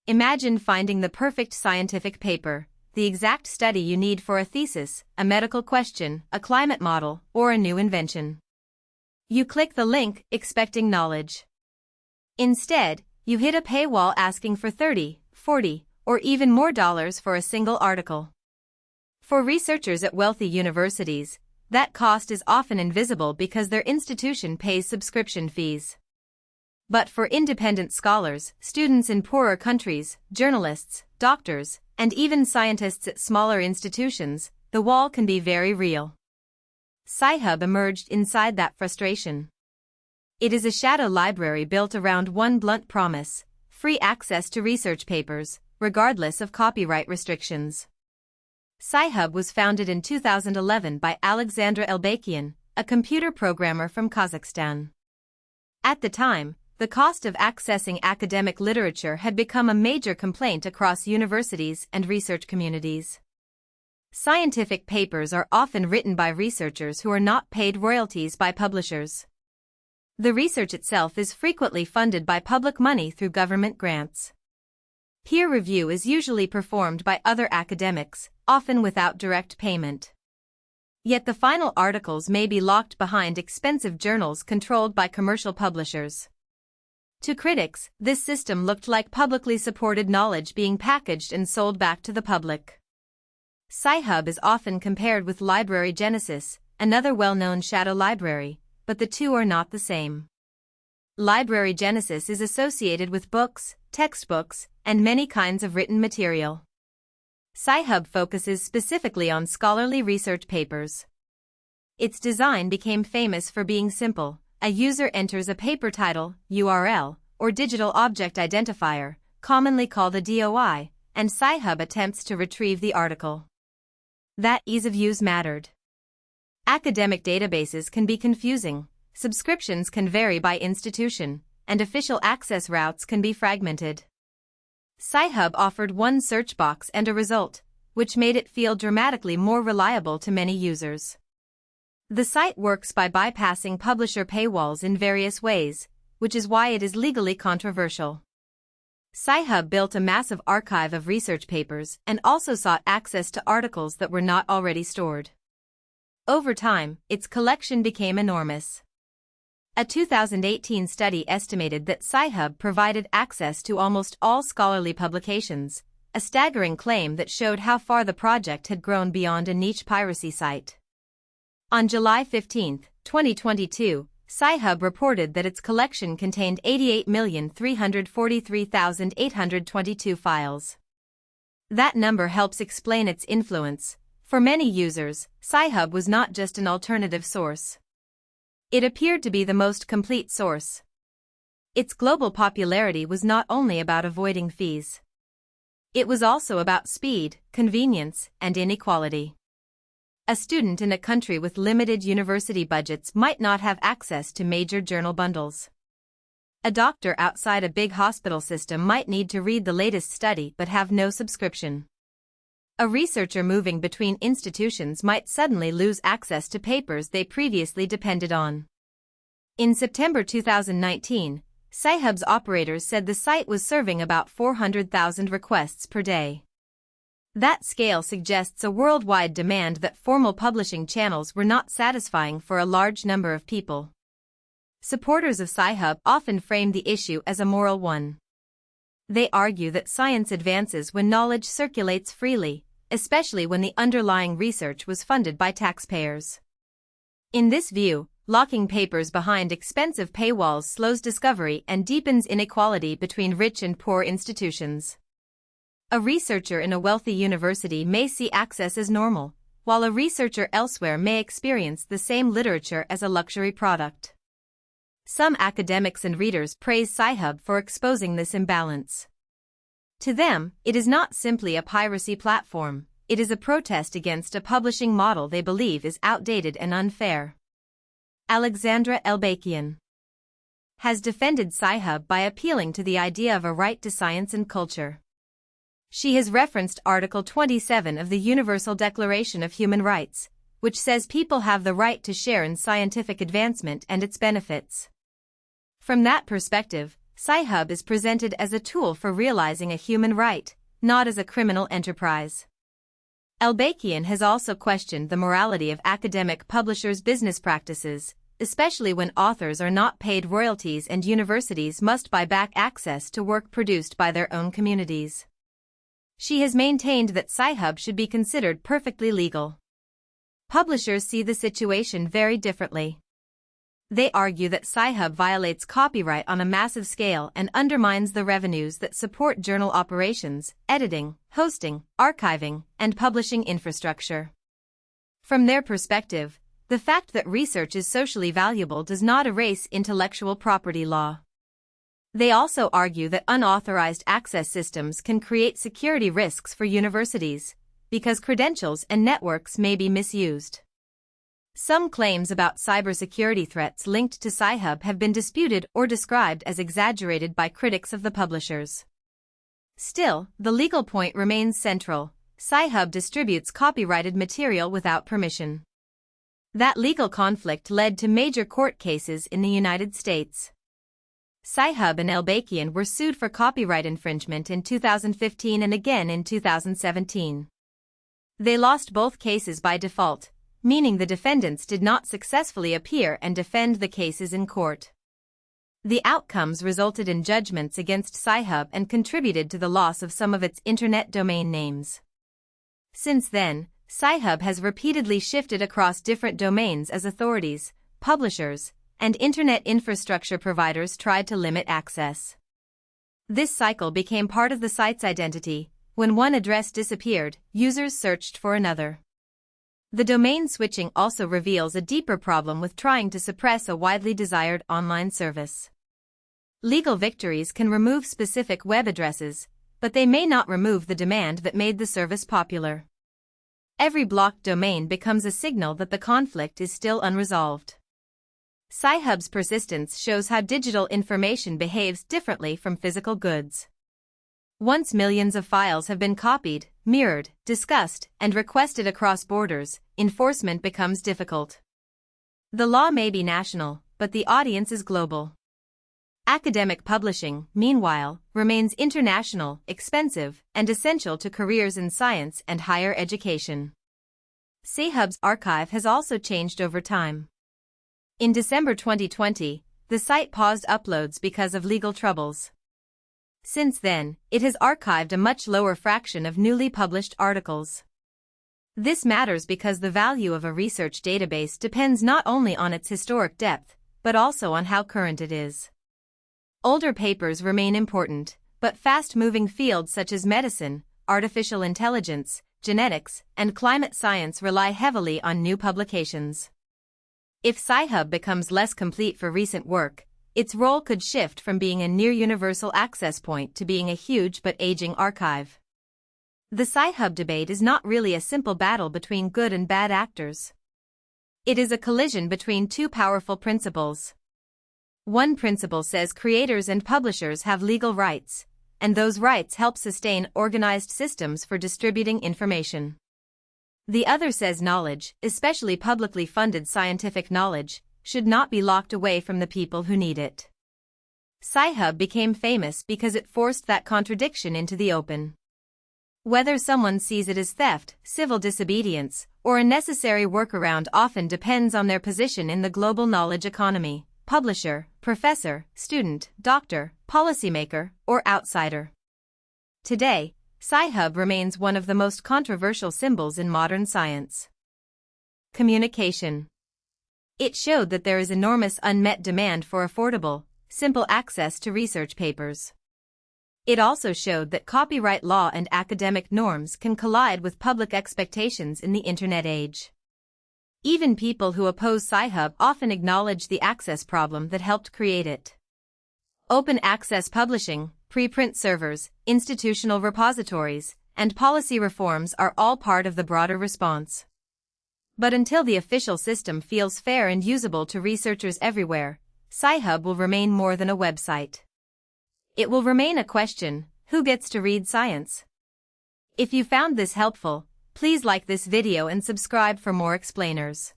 Imagine finding the perfect scientific paper, the exact study you need for a thesis, a medical question, a climate model, or a new invention. You click the link, expecting knowledge. Instead, you hit a paywall asking for $30, $40, or even more dollars for a single article. For researchers at wealthy universities, that cost is often invisible because their institution pays subscription fees. But for independent scholars, students in poorer countries, journalists, doctors, and even scientists at smaller institutions, the wall can be very real. Sci-Hub emerged inside that frustration. It is a shadow library built around one blunt promise: free access to research papers, regardless of copyright restrictions. Sci-Hub was founded in 2011 by Alexandra Elbakian, a computer programmer from Kazakhstan. At the time, the cost of accessing academic literature had become a major complaint across universities and research communities. Scientific papers are often written by researchers who are not paid royalties by publishers. The research itself is frequently funded by public money through government grants. Peer review is usually performed by other academics, often without direct payment. Yet the final articles may be locked behind expensive journals controlled by commercial publishers. To critics, this system looked like publicly supported knowledge being packaged and sold back to the public. Sci-Hub is often compared with Library Genesis, another well-known shadow library, but the two are not the same. Library Genesis is associated with books, textbooks, and many kinds of written material. Sci-Hub focuses specifically on scholarly research papers. Its design became famous for being simple. A user enters a paper title, URL, or digital object identifier, commonly called a DOI, and Sci-Hub attempts to retrieve the article. That ease of use mattered. Academic databases can be confusing, subscriptions can vary by institution, and official access routes can be fragmented. Sci-Hub offered one search box and a result, which made it feel dramatically more reliable to many users. The site works by bypassing publisher paywalls in various ways, which is why it is legally controversial. Sci-Hub built a massive archive of research papers and also sought access to articles that were not already stored. Over time, its collection became enormous. A 2018 study estimated that Sci-Hub provided access to almost all scholarly publications, a staggering claim that showed how far the project had grown beyond a niche piracy site. On July 15, 2022, Sci-Hub reported that its collection contained 88,343,822 files. That number helps explain its influence. For many users, Sci-Hub was not just an alternative source. It appeared to be the most complete source. Its global popularity was not only about avoiding fees. It was also about speed, convenience, and inequality. A student in a country with limited university budgets might not have access to major journal bundles. A doctor outside a big hospital system might need to read the latest study but have no subscription. A researcher moving between institutions might suddenly lose access to papers they previously depended on. In September 2019, Sci-Hub's operators said the site was serving about 400,000 requests per day. That scale suggests a worldwide demand that formal publishing channels were not satisfying for a large number of people. Supporters of Sci-Hub often frame the issue as a moral one. They argue that science advances when knowledge circulates freely, especially when the underlying research was funded by taxpayers. In this view, locking papers behind expensive paywalls slows discovery and deepens inequality between rich and poor institutions. A researcher in a wealthy university may see access as normal, while a researcher elsewhere may experience the same literature as a luxury product. Some academics and readers praise Sci-Hub for exposing this imbalance. To them, it is not simply a piracy platform, it is a protest against a publishing model they believe is outdated and unfair. Alexandra Elbakian has defended Sci-Hub by appealing to the idea of a right to science and culture. She has referenced Article 27 of the Universal Declaration of Human Rights, which says people have the right to share in scientific advancement and its benefits. From that perspective, Sci-Hub is presented as a tool for realizing a human right, not as a criminal enterprise. Elbakian has also questioned the morality of academic publishers' business practices, especially when authors are not paid royalties and universities must buy back access to work produced by their own communities. She has maintained that Sci-Hub should be considered perfectly legal. Publishers see the situation very differently. They argue that Sci-Hub violates copyright on a massive scale and undermines the revenues that support journal operations, editing, hosting, archiving, and publishing infrastructure. From their perspective, the fact that research is socially valuable does not erase intellectual property law. They also argue that unauthorized access systems can create security risks for universities, because credentials and networks may be misused. Some claims about cybersecurity threats linked to Sci-Hub have been disputed or described as exaggerated by critics of the publishers. Still, the legal point remains central: Sci-Hub distributes copyrighted material without permission. That legal conflict led to major court cases in the United States. Sci-Hub and Elbakian were sued for copyright infringement in 2015 and again in 2017. They lost both cases by default, meaning the defendants did not successfully appear and defend the cases in court. The outcomes resulted in judgments against Sci-Hub and contributed to the loss of some of its internet domain names. Since then, Sci-Hub has repeatedly shifted across different domains as authorities, publishers, and internet infrastructure providers tried to limit access. This cycle became part of the site's identity. When one address disappeared, users searched for another. The domain switching also reveals a deeper problem with trying to suppress a widely desired online service. Legal victories can remove specific web addresses, but they may not remove the demand that made the service popular. Every blocked domain becomes a signal that the conflict is still unresolved. Sci-Hub's persistence shows how digital information behaves differently from physical goods. Once millions of files have been copied, mirrored, discussed, and requested across borders, enforcement becomes difficult. The law may be national, but the audience is global. Academic publishing, meanwhile, remains international, expensive, and essential to careers in science and higher education. Sci-Hub's archive has also changed over time. In December 2020, the site paused uploads because of legal troubles. Since then, it has archived a much lower fraction of newly published articles. This matters because the value of a research database depends not only on its historic depth, but also on how current it is. Older papers remain important, but fast-moving fields such as medicine, artificial intelligence, genetics, and climate science rely heavily on new publications. If Sci-Hub becomes less complete for recent work, its role could shift from being a near-universal access point to being a huge but aging archive. The Sci-Hub debate is not really a simple battle between good and bad actors. It is a collision between two powerful principles. One principle says creators and publishers have legal rights, and those rights help sustain organized systems for distributing information. The other says knowledge, especially publicly funded scientific knowledge, should not be locked away from the people who need it. Sci-Hub became famous because it forced that contradiction into the open. Whether someone sees it as theft, civil disobedience, or a necessary workaround often depends on their position in the global knowledge economy: publisher, professor, student, doctor, policymaker, or outsider. Today, Sci-Hub remains one of the most controversial symbols in modern science. Communication. It showed that there is enormous unmet demand for affordable, simple access to research papers. It also showed that copyright law and academic norms can collide with public expectations in the internet age. Even people who oppose Sci-Hub often acknowledge the access problem that helped create it. Open access publishing, preprint servers, institutional repositories, and policy reforms are all part of the broader response. But until the official system feels fair and usable to researchers everywhere, Sci-Hub will remain more than a website. It will remain a question: who gets to read science? If you found this helpful, please like this video and subscribe for more explainers.